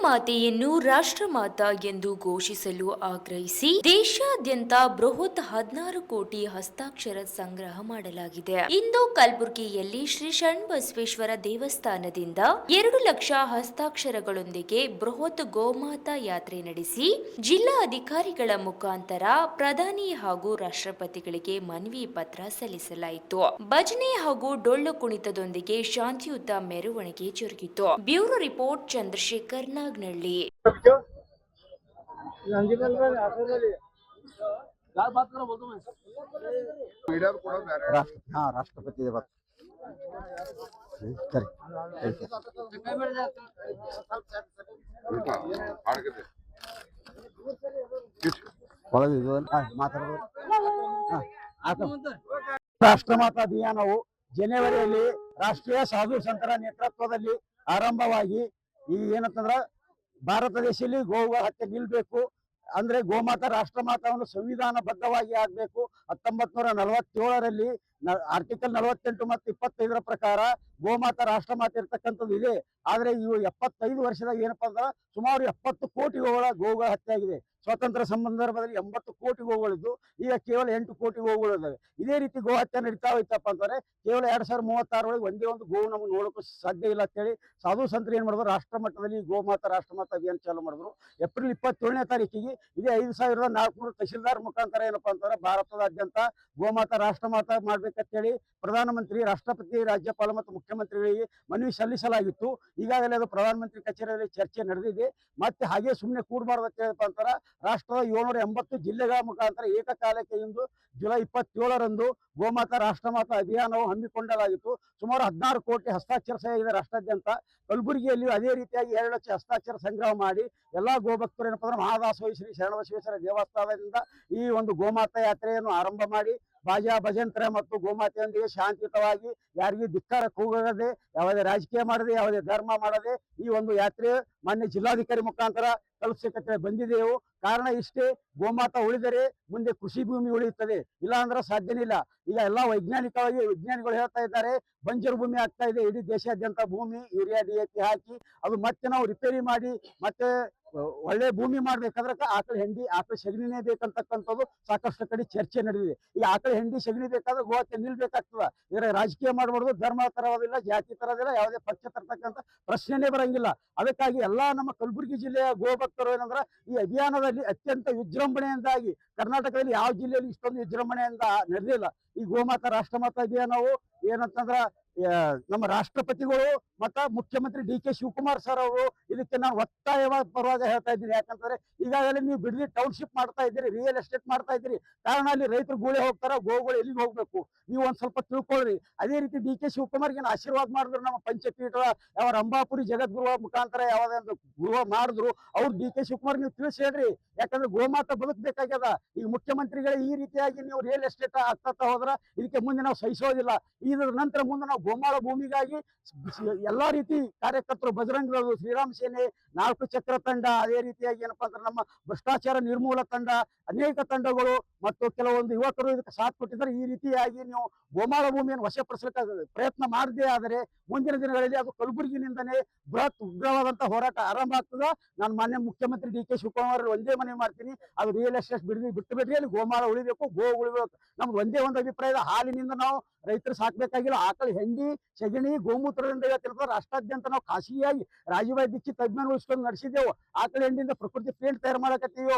ಗೋಮಾತೆಯನ್ನು ರಾಷ್ಟ್ರಮಾತಾ ಎಂದು ಘೋಷಿಸಲು ಆಗ್ರಹಿಸಿ ದೇಶಾದ್ಯಂತ ಬೃಹತ್ 16 ಕೋಟಿ ಹಸ್ತಾಕ್ಷರ ಸಂಗ್ರಹ ಮಾಡಲಾಗಿದೆ. ಇಂದು ಕಲಬುರಗಿಯಲ್ಲಿ ಶ್ರೀ ಶರಣಬಸವೇಶ್ವರ ದೇವಸ್ಥಾನದಿಂದ 2 ಲಕ್ಷ ಹಸ್ತಾಕ್ಷರಗಳೊಂದಿಗೆ ಬೃಹತ್ ಗೋಮಾತಾ ಯಾತ್ರೆ ನಡೆಸಿ ಜಿಲ್ಲಾ ಅಧಿಕಾರಿಗಳ ಮುಖಾಂತರ ಪ್ರಧಾನಿ ಹಾಗೂ ರಾಷ್ಟ್ರಪತಿಗಳಿಗೆ ಮನವಿ ಪತ್ರ ಸಲ್ಲಿಸಲಾಯಿತು. ಭಜನೆ ಹಾಗೂ ಡೊಳ್ಳು ಕುಣಿತದೊಂದಿಗೆ ಶಾಂತಿಯುತ ಮೆರವಣಿಗೆ ಜರುಗಿತು. Bureau report Chandrashekar Nagnalli. ರಾಷ್ಟ್ರಪತಿ ರಾಷ್ಟ್ರಮಾತಾ ಅಭಿಯಾನವು ಜನವರಿಯಲ್ಲಿ ರಾಷ್ಟ್ರೀಯ ಸಾಧು ಸಂತರ ನೇತೃತ್ವದಲ್ಲಿ ಆರಂಭವಾಗಿ ಈ ಏನಂತಂದ್ರ ಭಾರತ ದೇಶದಲ್ಲಿ ಗೋವುಗಳ ಹತ್ಯೆ ನಿಲ್ಬೇಕು ಅಂದ್ರೆ ಗೋಮಾತಾ ರಾಷ್ಟ್ರಮಾತಾವನ್ನು ಸಂವಿಧಾನಬದ್ಧವಾಗಿ ಆಗ್ಬೇಕು. 1947ರಲ್ಲಿ ಆರ್ಟಿಕಲ್ 48 ಮತ್ತು 25 ಪ್ರಕಾರ ಗೋಮಾತಾ ರಾಷ್ಟ್ರಮಾತೆ ಇರ್ತಕ್ಕಂಥದ್ದು ಇದೆ. ಆದ್ರೆ ಇವು 75 ವರ್ಷದಾಗ ಏನಪ್ಪಾ ಅಂದ್ರೆ ಸುಮಾರು 70 ಕೋಟಿ ಗೋವುಗಳ ಹತ್ಯೆ ಆಗಿದೆ. ಸ್ವಾತಂತ್ರ್ಯ ಸಂದರ್ಭದಲ್ಲಿ 80 ಕೋಟಿ ಗೋವುಗಳಿದ್ದು ಈಗ ಕೇವಲ 8 ಕೋಟಿ ಗೋವುಗಳಿದ್ದಾವೆ. ಇದೇ ರೀತಿ ಗೋ ಹತ್ಯೆ ನಡೀತಾ ಹೋಯ್ತಪ್ಪ ಅಂತಂದ್ರೆ ಕೇವಲ 2036 ಒಳಗೆ ಒಂದೇ ಒಂದು ಗೋವು ನಮ್ಗೆ ನೋಡೋಕ್ಕೂ ಸಾಧ್ಯ ಇಲ್ಲ ಅಂತ ಹೇಳಿ ಸಾಧು ಸಂತರು ಏನ್ ಮಾಡಿದ್ರು, ರಾಷ್ಟ್ರ ಮಟ್ಟದಲ್ಲಿ ಗೋಮಾತಾ ರಾಷ್ಟ್ರಮಾತಾ ಅಭಿಯಾನ ಚಾಲೂ ಮಾಡಿದ್ರು. ಏಪ್ರಿಲ್ 27ನೇ ತಾರೀಕಿಗೆ ಇದೇ 5400 ತಹಶೀಲ್ದಾರ್ ಮುಖಾಂತರ ಏನಪ್ಪಾ ಅಂತಂದ್ರೆ ಭಾರತದಾದ್ಯಂತ ಗೋಮಾತಾ ರಾಷ್ಟ್ರಮಾತಾ ಮಾಡ್ಬೇಕಂತೇಳಿ ಪ್ರಧಾನಮಂತ್ರಿ, ರಾಷ್ಟ್ರಪತಿ, ರಾಜ್ಯಪಾಲ ಮತ್ತು ಮುಖ್ಯಮಂತ್ರಿಗಳಿಗೆ ಮನವಿ ಸಲ್ಲಿಸಲಾಗಿತ್ತು. ಈಗಾಗಲೇ ಅದು ಪ್ರಧಾನಮಂತ್ರಿ ಕಚೇರಿಯಲ್ಲಿ ಚರ್ಚೆ ನಡೆದಿದೆ. ಮತ್ತೆ ಹಾಗೆ ಸುಮ್ಮನೆ ಕೂಡಬಾರ್ದು ಅಂತ ಹೇಳಪ್ಪ ಅಂತಾರ ರಾಷ್ಟ್ರದ 780 ಜಿಲ್ಲೆಗಳ ಮುಖಾಂತರ ಏಕಕಾಲಕ್ಕೆ ಇಂದು ಜುಲೈ 27ರಂದು ಗೋಮಾತಾ ರಾಷ್ಟ್ರಮಾತಾ ಅಭಿಯಾನವು ಹಮ್ಮಿಕೊಳ್ಳಲಾಗಿತ್ತು. ಸುಮಾರು 16 ಕೋಟಿ ಹಸ್ತಾಕ್ಷರ ಇದೆ ರಾಷ್ಟ್ರಾದ್ಯಂತ. ಕಲಬುರಗಿಯಲ್ಲಿ ಅದೇ ರೀತಿಯಾಗಿ 2 ಲಕ್ಷ ಹಸ್ತಾಕ್ಷರ ಸಂಗ್ರಹ ಮಾಡಿ ಎಲ್ಲಾ ಗೋಭಕ್ತರು ಏನಪ್ಪ ಅಂದ್ರೆ ಮಹಾದಾಸೋಹಿ ಶ್ರೀ ಶರಣಬಸವೇಶ್ವರ ದೇವಸ್ಥಾನದಿಂದ ಈ ಒಂದು ಗೋಮಾತಾ ಯಾತ್ರೆಯನ್ನು ಆರಂಭ ಮಾಡಿ ಬಾಜಾ ಭಜಂತ್ರ ಮತ್ತು ಗೋಮಾತೆಯೊಂದಿಗೆ ಶಾಂತಿಯುತವಾಗಿ ಯಾರಿಗೂ ಧಿಕ್ಕಾರ ಕೂಗದೆ, ಯಾವುದೇ ರಾಜಕೀಯ ಮಾಡದೆ, ಯಾವುದೇ ಧರ್ಮ ಮಾಡದೆ ಈ ಒಂದು ಯಾತ್ರೆ ಮಾನ್ಯ ಜಿಲ್ಲಾಧಿಕಾರಿ ಮುಖಾಂತರ ತಲುಪಿಸಕ್ಕೆ ಬಂದಿದೆವು. ಕಾರಣ ಇಷ್ಟೇ, ಗೋಮಾತಾ ಉಳಿದರೆ ಮುಂದೆ ಕೃಷಿ ಭೂಮಿ ಉಳಿಯುತ್ತದೆ, ಇಲ್ಲ ಅಂದ್ರೆ ಸಾಧ್ಯನೇ ಇಲ್ಲ. ಈಗ ಎಲ್ಲಾ ವೈಜ್ಞಾನಿಕವಾಗಿ ವಿಜ್ಞಾನಿಗಳು ಹೇಳ್ತಾ ಇದ್ದಾರೆ, ಬಂಜರು ಭೂಮಿ ಆಗ್ತಾ ಇದೆ. ಇಡೀ ದೇಶಾದ್ಯಂತ ಭೂಮಿ ಯೂರಿಯಾ DAP ಹಾಕಿ ಅದು ಮತ್ತೆ ನಾವು ರಿಪೇರಿ ಮಾಡಿ ಮತ್ತೆ ಒಳ್ಳೆ ಭೂಮಿ ಮಾಡ್ಬೇಕಾದ್ರೆ ಆಕಳ ಹೆಂಡಿ, ಆಕಳ ಸಗಣಿನೇ ಬೇಕಂತಕ್ಕಂಥದ್ದು ಸಾಕಷ್ಟು ಕಡೆ ಚರ್ಚೆ ನಡೆದಿದೆ. ಈ ಆಕಳ ಹೆಂಡಿ ಸಗಣಿ ಬೇಕಾದ್ರೆ ಗೋಹತ್ಯೆ ನಿಲ್ಬೇಕಾಗ್ತದ. ಇದರ ರಾಜಕೀಯ ಮಾಡಬಾರ್ದು, ಧರ್ಮ ತರೋದಿಲ್ಲ, ಜಾತಿ ತರೋದಿಲ್ಲ, ಯಾವುದೇ ಪಕ್ಷ ತರ್ತಕ್ಕಂಥ ಪ್ರಶ್ನೆನೇ ಬರಂಗಿಲ್ಲ. ಅದಕ್ಕಾಗಿ ಎಲ್ಲಾ ನಮ್ಮ ಕಲಬುರಗಿ ಜಿಲ್ಲೆಯ ಗೋಭಕ್ತರು ಏನಂದ್ರೆ ಈ ಅಭಿಯಾನದಲ್ಲಿ ಅತ್ಯಂತ ವಿಜೃಂಭಣೆಯಿಂದಾಗಿ, ಕರ್ನಾಟಕದಲ್ಲಿ ಯಾವ ಜಿಲ್ಲೆಯಲ್ಲಿ ಇಷ್ಟೊಂದು ವಿಜೃಂಭಣೆಯಿಂದ ನಡೆದಿಲ್ಲ ಈ ಗೋಮಾತಾ ರಾಷ್ಟ್ರಮಾತಾ ಅಭಿಯಾನವು. ಏನಂತಂದ್ರ ನಮ್ಮ ರಾಷ್ಟ್ರಪತಿಗಳು ಮತ್ತ ಮುಖ್ಯಮಂತ್ರಿ DK ಶಿವಕುಮಾರ್ ಸರ್ ಅವರು ಇದಕ್ಕೆ ನಾನು ಒತ್ತಾಯವಾಗಿ ಪರವಾಗಿ ಹೇಳ್ತಾ ಇದ್ದೀನಿ. ಯಾಕಂತಂದ್ರೆ ಈಗಾಗಲೇ ನೀವು ಬಿಡದಿ ಟೌನ್ಶಿಪ್ ಮಾಡ್ತಾ ಇದ್ದೀರಿ, ರಿಯಲ್ ಎಸ್ಟೇಟ್ ಮಾಡ್ತಾ ಇದ್ದೀರಿ. ಕಾರಣ ಅಲ್ಲಿ ರೈತರು ಗೂಳೆ ಹೋಗ್ತಾರ, ಗೋವುಗಳು ಎಲ್ಲಿಗೆ ಹೋಗ್ಬೇಕು ನೀವು ಒಂದ್ ಸ್ವಲ್ಪ ತಿಳ್ಕೊಳ್ರಿ. ಅದೇ ರೀತಿ DK ಶಿವಕುಮಾರ್ಗೆ ಆಶೀರ್ವಾದ ಮಾಡಿದ್ರು ನಮ್ಮ ಪಂಚಪೀಠ ಯಾವ ರಂಭಾಪುರಿ ಜಗದ್ಗುರುವ ಮುಖಾಂತರ ಯಾವ್ದಾದ್ರು ಗೃಹ ಮಾಡಿದ್ರು, ಅವ್ರು DK ಶಿವಕುಮಾರ್ ನೀವು ತಿಳಿಸಿ ಹೇಳ್ರಿ. ಯಾಕಂದ್ರೆ ಗೋಮಾತಾ ಬದುಕಬೇಕಾಗ್ಯದ. ಈಗ ಮುಖ್ಯಮಂತ್ರಿಗಳೇ ಈ ರೀತಿಯಾಗಿ ನೀವು ರಿಯಲ್ ಎಸ್ಟೇಟ್ ಆಗ್ತಾ ಹೋದ್ರ ಇದಕ್ಕೆ ಮುಂದೆ ನಾವು ಸಹಿಸೋದಿಲ್ಲ. ಇದರ ನಂತರ ಮುಂದೆ ನಾವು ಗೋಮಾಳ ಭೂಮಿಗಾಗಿ ಎಲ್ಲಾ ರೀತಿ ಕಾರ್ಯಕರ್ತರು, ಬಜರಂಗ ದಳ, ಶ್ರೀರಾಮ್ ಸೇನೆ, 4 ಚಕ್ರ ತಂಡ, ಅದೇ ರೀತಿಯಾಗಿ ಏನಪ್ಪಾ ಅಂದ್ರೆ ನಮ್ಮ ಭ್ರಷ್ಟಾಚಾರ ನಿರ್ಮೂಲ ತಂಡ, ಅನೇಕ ತಂಡಗಳು ಮತ್ತು ಕೆಲವೊಂದು ಯುವಕರು ಇದಕ್ಕೆ ಸಾಥ್ ಕೊಟ್ಟಿದ್ದಾರೆ. ಈ ರೀತಿಯಾಗಿ ನೀವು ಗೋಮಾಳ ಭೂಮಿಯನ್ನು ವಶಪಡಿಸಲಿಕ್ಕೆ ಪ್ರಯತ್ನ ಮಾಡದೇ ಆದರೆ ಮುಂದಿನ ದಿನಗಳಲ್ಲಿ ಅದು ಕಲಬುರಗಿನಿಂದನೇ ಬೃಹತ್ ಉಗ್ರವಾದಂತ ಹೋರಾಟ ಆರಂಭ ಆಗ್ತದ. ನಾನು ಮಾನ್ಯ ಮುಖ್ಯಮಂತ್ರಿ DK ಶಿವಕುಮಾರ್ ಒಂದೇ ಮನವಿ ಮಾಡ್ತೀನಿ, ಅದು ರಿಯಲ್ ಎಸ್ಟೇಟ್ ಬಿಟ್ಟು ಬಿಡ್ರಿ, ಅಲ್ಲಿ ಗೋಮಾಳ ಉಳಿಬೇಕು, ಗೋ ಉಳಿಬೇಕು. ನಮ್ದು ಒಂದೇ ಒಂದು ಅಭಿಪ್ರಾಯದ, ಹಾಲಿನಿಂದ ನಾವು ರೈತರು ಸಾಕ್ಬೇಕಾಗಿಲ್ಲ, ಆಕಳ ಹೆಂಡಿ ಸಗಣಿ ಗೋಮೂತ್ರದಿಂದ ಇವತ್ತಿನ ರಾಷ್ಟ್ರಾದ್ಯಂತ ನಾವು ಖಾಸಗಿಯಾಗಿ ರಾಜೀವ್ಭಾಯಿ ದೀಕ್ಷಿತ್ ಅಭಿಮಾನ ಉಳಿಸ್ಕೊಂಡು ನಡೆಸಿದೆವು. ಆಕಳ ಹೆಂಡಿಯಿಂದ ಪ್ರಕೃತಿ ಪೇಂಟ್ ತಯಾರು ಮಾಡಕತ್ತೀವಿ.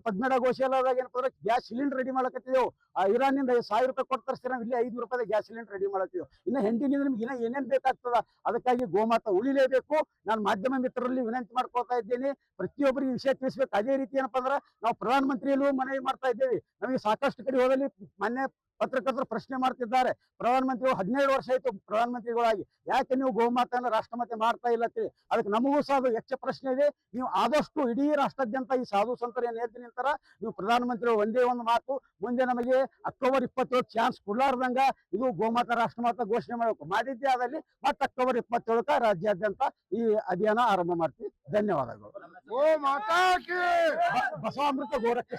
ಪದ್ಮಡ ಗೋಶಾಲದಾಗ ಏನಪ್ಪ ಅಂದ್ರೆ ಗ್ಯಾಸ್ ಸಿಲಿಂಡರ್ ರೆಡಿ ಮಾಡಕತ್ತಿದೆವು. ಇರಾನ್ನಿಂದ 1000 ರೂಪಾಯಿ ಕೊಟ್ಟು ತರಿಸ್ತೀವಿ, ನಾವು ಇಲ್ಲಿ 500 ರೂಪಾಯಿ ಗ್ಯಾಸ್ ಸಿಲಿಂಡರ್ ರೆಡಿ ಮಾಡತ್ತೀವಿ. ಇನ್ನು ಹೆಂಡಿನಿಂದ ನಿಮ್ಗೆ ಇನ್ನ ಏನೇನ್ ಬೇಕಾಗ್ತದ. ಅದಕ್ಕಾಗಿ ಗೋಮಾತಾ ಉಳಿಲೇಬೇಕು. ನಾನು ಮಾಧ್ಯಮ ಮಿತ್ರರಲ್ಲಿ ವಿನಂತಿ ಮಾಡ್ಕೊಳ್ತಾ ಇದ್ದೇನೆ, ಪ್ರತಿಯೊಬ್ಬರಿಗೆ ಈ ವಿಷಯ ತಿಳಿಸ್ಬೇಕು. ಅದೇ ರೀತಿ ಏನಪ್ಪಾ ಅಂದ್ರೆ ನಾವು ಪ್ರಧಾನಮಂತ್ರಿಯಲ್ಲೂ ಮನವಿ ಮಾಡ್ತಾ ಇದ್ದೇವೆ. ನಮಗೆ ಸಾಕಷ್ಟು ಕಡೆ ಹೋದಲ್ಲಿ ಮಾನ್ಯ ಪತ್ರಕರ್ತರು ಪ್ರಶ್ನೆ ಮಾಡ್ತಿದ್ದಾರೆ, ಪ್ರಧಾನಮಂತ್ರಿಗಳು 12 ವರ್ಷ ಆಯ್ತು ಪ್ರಧಾನಮಂತ್ರಿಗಳಾಗಿ, ಯಾಕೆ ನೀವು ಗೋಮಾತೆಯನ್ನು ರಾಷ್ಟ್ರಮಾತೆ ಮಾಡ್ತಾ ಇಲ್ಲ ಅಂತೇಳಿ. ಅದಕ್ಕೆ ನಮಗೂ ಸಹ ಅದು ಹೆಚ್ಚ ಪ್ರಶ್ನೆ ಇದೆ. ನೀವು ಆದಷ್ಟು ಇಡೀ ರಾಷ್ಟ್ರಾದ್ಯಂತ ಈ ಸಾಧು ಸಂತರ ಏನ್ ಹೇಳ್ತೀನಿ ಅಂತಾರ, ನೀವು ಪ್ರಧಾನಮಂತ್ರಿಗಳು ಒಂದೇ ಒಂದು ಮಾತು, ಮುಂದೆ ನಮಗೆ ಅಕ್ಟೋಬರ್ 27 ಚಾನ್ಸ್ ಕೊಡ್ಲಾರ್ದಂಗ ಇದು ಗೋಮಾತಾ ರಾಷ್ಟ್ರಮಾತಾ ಘೋಷಣೆ ಮಾಡಬೇಕು. ಮಾಡಿದ್ದೇ ಆದಲ್ಲಿ ಮತ್ತೆ ಅಕ್ಟೋಬರ್ 27ಕ್ಕೆ ರಾಜ್ಯಾದ್ಯಂತ ಈ ಅಭಿಯಾನ ಆರಂಭ ಮಾಡ್ತೀವಿ. ಧನ್ಯವಾದಗಳು. ಬಸವಾಮೃತ ಗೋರಕ್ಷ